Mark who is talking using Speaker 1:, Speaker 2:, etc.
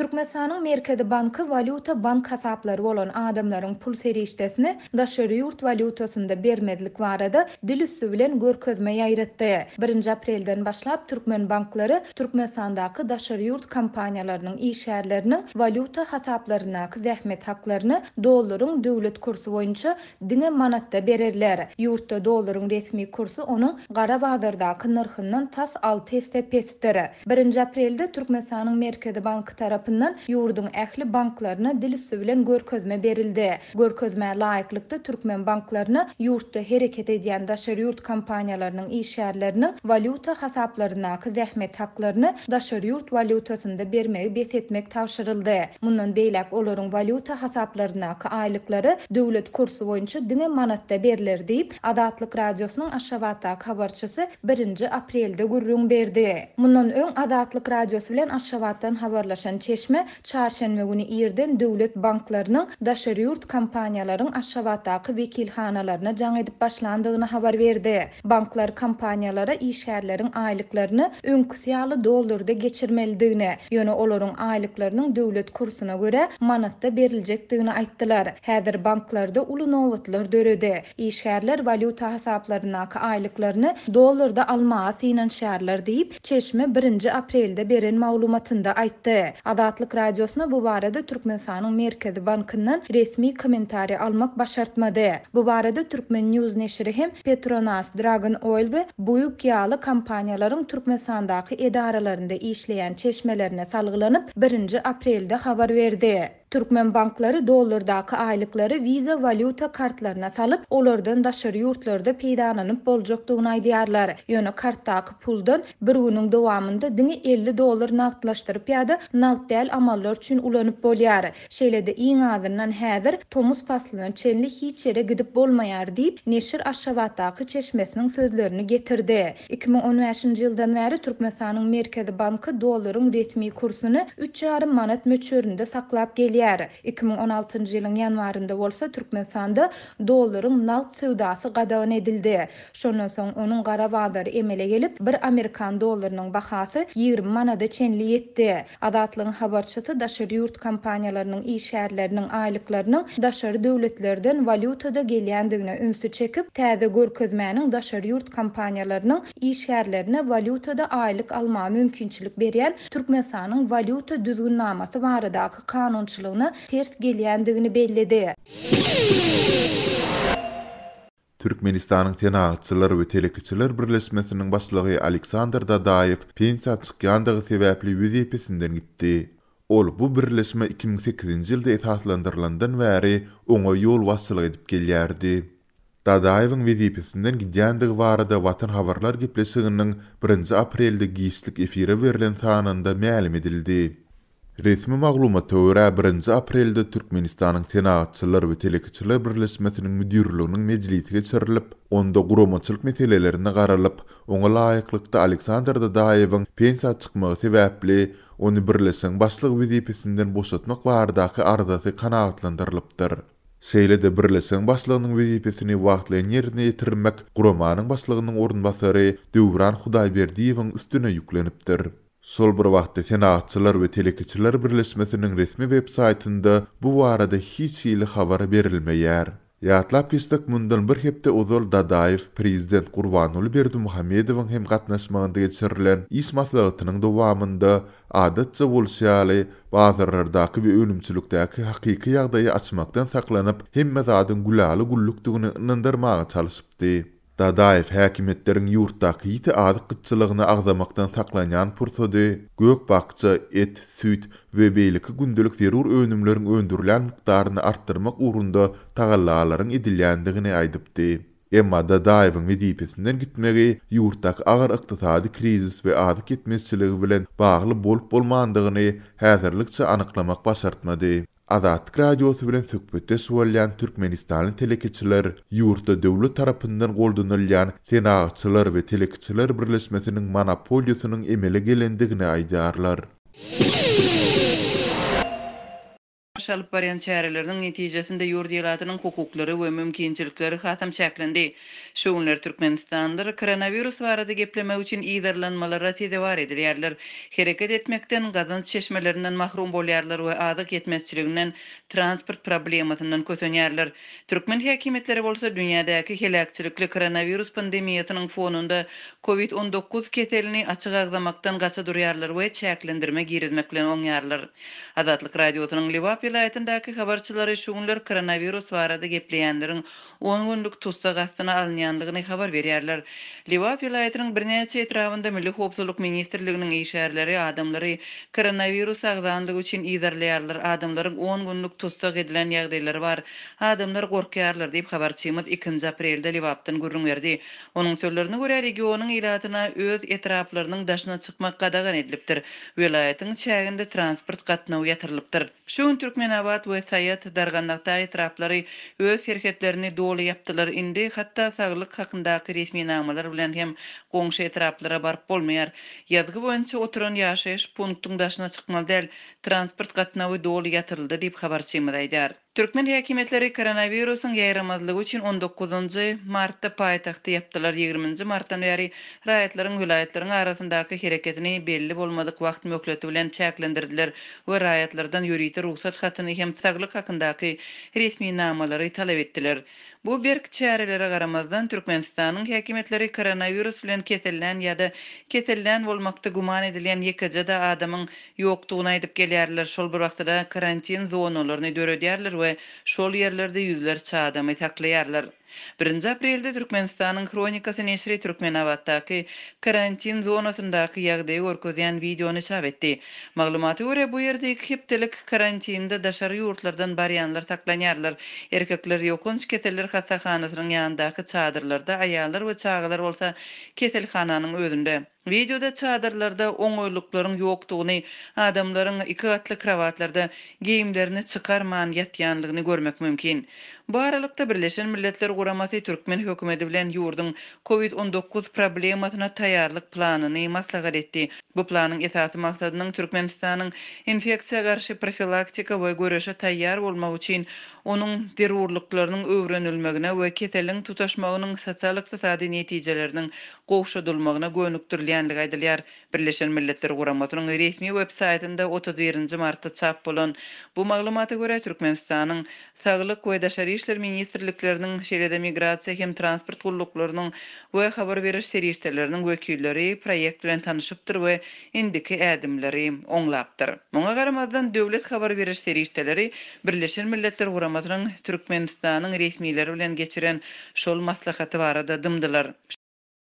Speaker 1: Türkmenistanyň Merkezi Banky valyuta bank hasaplary bolan adamlaryň pul serişdesini daşary ýurt valyutasynda bermezlik barada dil üssü bilen görkezme ýaýratdy. 1 aprelden başlap Türkmen banklary Türkmenistandaky daşary ýurt kompaniýalarynyň işgärleriniň valyuta hasaplaryna zähmet haklaryny dollaryň döwlet kursu boýunça diňe manatda bererler. Ýurtda dollaryň resmi kursu onuň gara bazardaky narhyndan tas 6 pestir. 1 aprelde Türkmenistanyň Merkezi Banky tarapyndan ýurdun ähli banklaryna dil üssü bilen görkezme berildi. Görkezme laýyklykda Türkmen banklaryna ýurtda hereket edýän daşary ýurt kompaniýalarynyň işgärleriniň valyuta hasaplaryna zähmet haklaryny daşary ýurt valyutasynda bermegi besetmek tapşyryldy. Mundan beýlek olaryň valyuta hasaplaryna aýlyklary döwlet kursu boýunça diňe manatda beriler diýip Adatlyk radiosynyň Aşgabatdaky habarçysy 1 aprelde gurrun berdi. Mundan öň Adatlyk radiosu bilen Aşgabatdan habarlaşan Çeşme çarşenbe güni ýerden döwlet banklarynyň daşary ýurt kompaniýalaryň Aşgabatdaky wekilhanalaryna jaň edip başlandygyny habar berdi. Banklar kompaniýalara işgärleriň aýlyklaryny öňküsýaly dollarda geçirmelidigini, ýöne olaryň aýlyklarynyň döwlet kursuna göre manatda beriljekdigini aýtdylar. Häzir banklarda uly nowatlar döredi. İşgärler valyuta hasaplaryna aýlyklaryny dollarda almaga synanşarlar diýip Çeşme 1 aprelde beren maglumatynda aýtdy. Adatlyk radiosyna bu barada Türkmenistanyň Merkezi Bankyndan resmi kommentari almak başartmady. Bu barada Türkmen News neşri hem Petronas, Dragon Oil we buýuk ýaly kompaniýalaryň Türkmenistandaky edaralarynda işleýän çeşmelerine salgylanyp 1 aprelde habar berdi. Türkmen banklary dollardaky aýlyklary Visa valyuta kartlaryna salyp, olardan daşary ýurtlarda peýdalanyp boljakdygyny aýdýarlar. Ýöne kartdaky puldan bir güniň dowamında diňe $50 nagdlaşdyryp ýa-da nagd däl amallar üçin ulanyp bolýar. Şeýlede iň azyndan häzir Tomuz paslynyň çenli hiç ýere gidip bolmaýar diýip neşir Aşgabatdaky çeşmesiniň sözlerini getirdi. 2015-nji ýyldan bäri Türkmenistanyň Merkezi Banky dollaryň resmi kursuny 3,5 manat möçberinde saklap gelýär. 2016-njy ýylyň ýanwarynda bolsa Türkmenistanda dollaryň nagd söwdasy gadawan edildi. Şondan soň onuň gara bazary emele gelip bir Amerikan dollarynyň bahasy 20 manada çenli ýetdi. Adatlyň habarçysy daşary ýurt kompaniýalarynyň işgärleriniň aýlyklarynyň daşary döwletlerden valyutada gelýändigine ünsü çekip, täze görkezmäniň daşary ýurt kompaniýalarynyň işgärlerine valyutada aýlyk alma mümkinçilik berýän Türkmenistanyň valyuta düzgünnamasy baradaky kanunçylygyna ters gelýändigini bellidi.
Speaker 2: Türkmenistanyň tenagçylar we telekiçiler birleşmesiniň başlygy Aleksandr Dadaýew pensiýa çykýandygy sebäpli wezipesinden gitdi. Ol bu birleşme 2008-nji ýylda esaslandyryldandan bäri oňa ýol başçylyk edip gelýärdi. Dadaýewiň wezipesinden gidýändigi barada Watan Habarlar gepleşiginiň 1 aprelde giýişlik efire berilen sanynda ma'lum edildi. Resmi maglumata görä 1 aprelde Türkmenistanyň tenagçylar we telekiçiler birleşmesiniň müdirliginiň mejlisi geçirilip, onda guramaçylyk meselelerini garalyp, oňa laýyklykda Aleksandr Dadaýewiň pensiýa çykmagy sebäpli onu birleşen başlyk wezipesinden boşatmak baradaky arzasy kanagatlandyrylypdyr. Şeýle-de birleşen başlygynyň wezipesini wagtlaýan ýerine ýetirmek guramanyň başlygynyň orunbasary Döwran Hudaýberdiýewiň üstüne ýüklenipdir. Sol bir wagtda tenagçylar we telekiçiler birleşmesiniň resmi web-saýtynda bu barada hiç ýyly habar berilmeýär. Ýatlap geçdik mundan bir hepde ozal Dadaýew prezident Gurbanuly Berdimuhammedowyň hem gatnaşmagynda geçirilen iş maslahatynyň dowamında adatça bolşýaly bazarlardaky we önümçilikdäki hakyky ýagdaýy açmakdan saklanyp hemme zadyň gulaly gullukdygyny ynandyrmaga çalışypdy. Dadaýew häkimetleriň ýurtdaky ýiti adykyçylygyny agzamakdan saklanýan pursady, gök bakça, et, süt we beýleki gündelik zerur önümleriň öndürilen mikdaryny artdyrmak ugrunda tagallalaryň edilýändigini aýdypdy. Emma Dadaýewiň wezipesinden gitmegi ýurtdaky agyr ykdysady krizis we adyk ketmezçiligi bilen bagly bolup bolmandygyny häzirlikçe anyklamak başartmady. Adatlyk radiosu bilen söhbetde bolýan Türkmenistanyň telekiçiler ýurtda döwlet tarapyndan goldanylýan tenagçylar we telekiçiler birleşmesiniň monopoliýasynyň emele gelendigini aýdýarlar.
Speaker 3: garşy alyp barýan çäreleriniň netijesinde ýurt ýylatynyň hukuklary we mümkinçilikleri hatam çäklendi. Şu günler Türkmenistanlar koronavirus barada geplemek üçin ýerlenmelere tedewar edilýärler. Hereket etmekden, gazanç çeşmelerinden mahrum bolýarlar we azyk yetmezçiliginden transport problemasynyň kösenýärler. Türkmen häkimetleri bolsa dünýädäki helakçylikli koronavirus pandemiýasynyň fonunda COVID-19 ketelini açyk agzamakdan gaça durýarlar we çäklendirme girizmek bilen oňýarlar. Azatlyk radiosynyň Liwap vilayatyndäki habarçylary şu günler koronavirus barada gepleýänleriň 10 günlük tutsag astyna alınýandygyny habar berýärler. Liwap vilayatynyň birnäçe etrafynda Milli Howpsuzlyk ministrliginiň işgärleri adamlary koronavirus agzanlygy üçin ýerlerler. Adamlaryň 10 günlük tutsag edilen ýagdaýlary bar. Adamlar gorkýarlar diýip habarçymyz 2 aprelde Liwapdan gürrüň berdi. Onuň sözlerine görä regionyň ilatyna öz etraflarynyň daşyna çykmak gadagan edilipdir. Vilayatyň çäginde transport gatnawy ýatyrylypdyr. Şu gün Türkmenabad we Saýat Dargandakda etraflary öz hereketlerini dolu yapdylar. Indi hatda saglyk hakyndaky resmi namalar bilen hem goňşy etraflara baryp bolmaýar. Ýazgy boýunça oturan ýaşaýyş punktyň daşyna çykmaly däl, transport gatnawy dolu ýatyryldy diýip habarçymyz aýdar. Türkmen häkimetleri koronavirusyň ýaýramazlygy üçin 19 martda paýtagty ýapdylar. 20 martdan beri raýatlaryň vilayatlaryň arasyndaky hereketini belli bolmadyk wagt möhleti bilen çäklendirdiler we raýatlardan ýürüýte ruhsat hatyny hem saglyk hakyndaky resmi namalary talap etdiler. Bu berk çärelere garamazdan Türkmenistanyň häkimetleri koronavirus bilen kesellen ýa-da kesellen bolmakda guman edilen ýekejede adamyň ýokdugyny aýdyp gelýärler. Şol bir wagtda karantin zonalaryny döredýärler we şol ýerlerde ýüzlerçe adamy taklaýarlar. 1 aprelde Türkmenistanyň kronikasy neşri Türkmenabaddaky karantin zonasyndaky ýagdaýy görkezýän videony çap etdi. Maglumaty görä bu ýerdeki hepdelik karantinda daşary ýurtlardan barýanlar saklanýarlar. Erkekler ýokunç keteller hasahanasynyň ýanyndaky çadyrlarda aýallar we çagalar bolsa keselhananyň özünde. Videoda çadırlarda oňoýluklaryň ýokdugyny, adamlaryň 2 gatly krawatlarda giyimlerini çykarman ýatýanlygyny görmek mümkin. Bu aralykda Birleşen Milletler Guramasy Türkmen hökümeti bilen ýurdun COVID-19 problemasyna taýýarlyk planyny maslahat etdi. Bu planyň esasy maksadynyň Türkmenistanyň infeksiýa garşy profilaktika we göreşe taýýar bolmak üçin onuň derurlyklarynyň öwrenilmegine we keseliň tutaşmagynyň sosial-ykdysady netijeleriniň gowşadylmagyna gönükdirilýänligi aýdylýar. Birleşen Milletler Guramasynyň resmi web-saytynda 31 martda çap bolan bu maglumata görä Türkmenistanyň Saglyk we Daşary işler ministrlikleriniň şeýle-de migrasiýa hem transport gulluklarının we habar beriş serişdeleriniň wekilleri proýekt bilen tanışypdyr we indiki ädimleri oňlapdyr. Muňa garamazdan döwlet habar beriş serişdeleri Birleşen Milletler Guramasynyň Türkmenistanyň resmileri bilen geçiren şol maslahaty barada dymdylar.